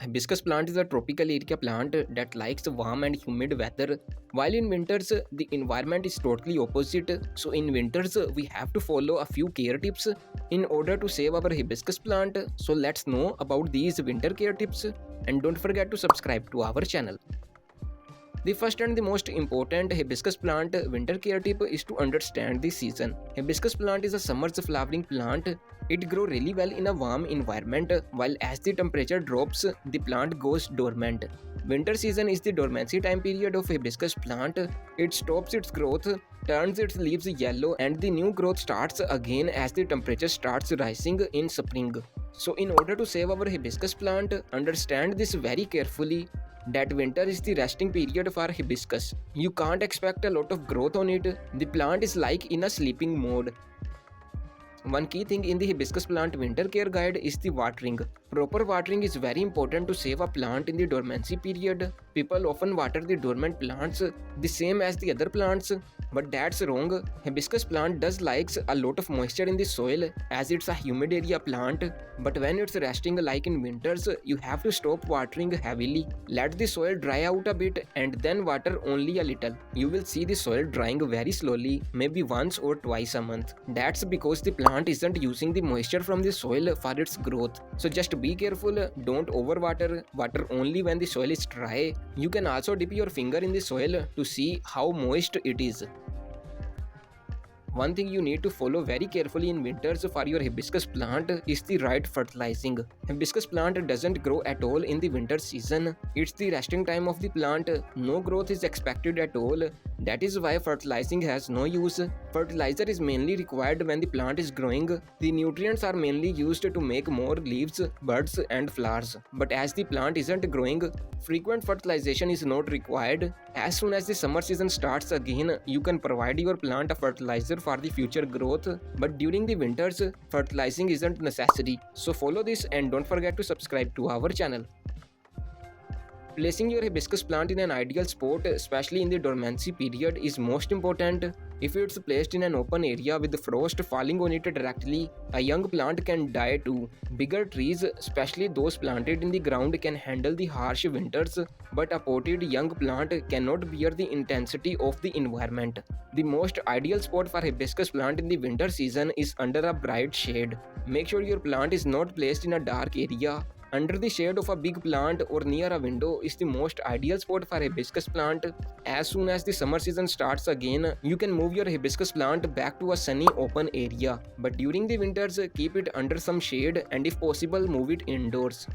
Hibiscus plant is a tropical area plant that likes warm and humid weather, while in winters the environment is totally opposite. So in winters we have to follow a few care tips in order to save our hibiscus plant. So let's know about these winter care tips, and don't forget to subscribe to our channel. The first and the most important hibiscus plant winter care tip is to understand the season. Hibiscus plant is a summer's flowering plant. It grows really well in a warm environment, while as the temperature drops, the plant goes dormant. Winter season is the dormancy time period of hibiscus plant. It stops its growth, turns its leaves yellow, and the new growth starts again as the temperature starts rising in spring. So in order to save our hibiscus plant, understand this very carefully, that winter is the resting period for hibiscus. You can't expect a lot of growth on it. The plant is like in a sleeping mode. One key thing in the hibiscus plant winter care guide is the watering. Proper watering is very important to save a plant in the dormancy period. People often water the dormant plants the same as the other plants, but that's wrong. Hibiscus plant does likes a lot of moisture in the soil as it's a humid area plant, but when it's resting like in winters, you have to stop watering heavily. Let the soil dry out a bit and then water only a little. You will see the soil drying very slowly, maybe once or twice a month. That's because the plant isn't using the moisture from the soil for its growth. So just be careful, don't overwater, water only when the soil is dry. You can also dip your finger in the soil to see how moist it is. One thing you need to follow very carefully in winters for your hibiscus plant is the right fertilizing. Hibiscus plant doesn't grow at all in the winter season. It's the resting time of the plant. No growth is expected at all. That is why fertilizing has no use. Fertilizer is mainly required when the plant is growing. The nutrients are mainly used to make more leaves, buds and flowers. But as the plant isn't growing, frequent fertilization is not required. As soon as the summer season starts again, you can provide your plant a fertilizer for the future growth, but during the winters, fertilizing isn't necessary. So follow this and don't forget to subscribe to our channel. Placing your hibiscus plant in an ideal spot, especially in the dormancy period, is most important. If it's placed in an open area with frost falling on it directly, a young plant can die too. Bigger trees, especially those planted in the ground, can handle the harsh winters, but a potted young plant cannot bear the intensity of the environment. The most ideal spot for hibiscus plant in the winter season is under a bright shade. Make sure your plant is not placed in a dark area. Under the shade of a big plant or near a window is the most ideal spot for hibiscus plant. As soon as the summer season starts again, you can move your hibiscus plant back to a sunny open area. But during the winters, keep it under some shade and if possible, move it indoors.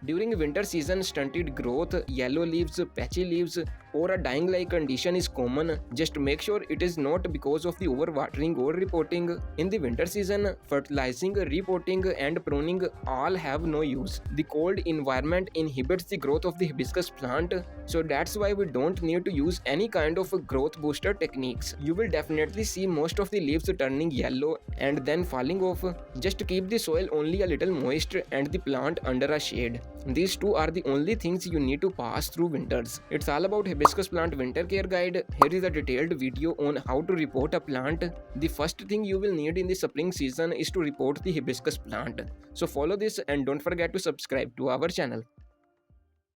During winter season, stunted growth, yellow leaves, patchy leaves, or a dying like condition is common. Just make sure it is not because of the overwatering or repotting. In the winter season, fertilizing, repotting and pruning all have no use. The cold environment inhibits the growth of the hibiscus plant, so that's why we don't need to use any kind of growth booster techniques. You will definitely see most of the leaves turning yellow and then falling off. Just keep the soil only a little moist and the plant under a shade. These two are the only things you need to pass through winters. It's all about hibiscus plant winter care guide. Here is a detailed video on how to repot a plant. The first thing you will need in the spring season is to repot the hibiscus plant. So follow this and don't forget to subscribe to our channel.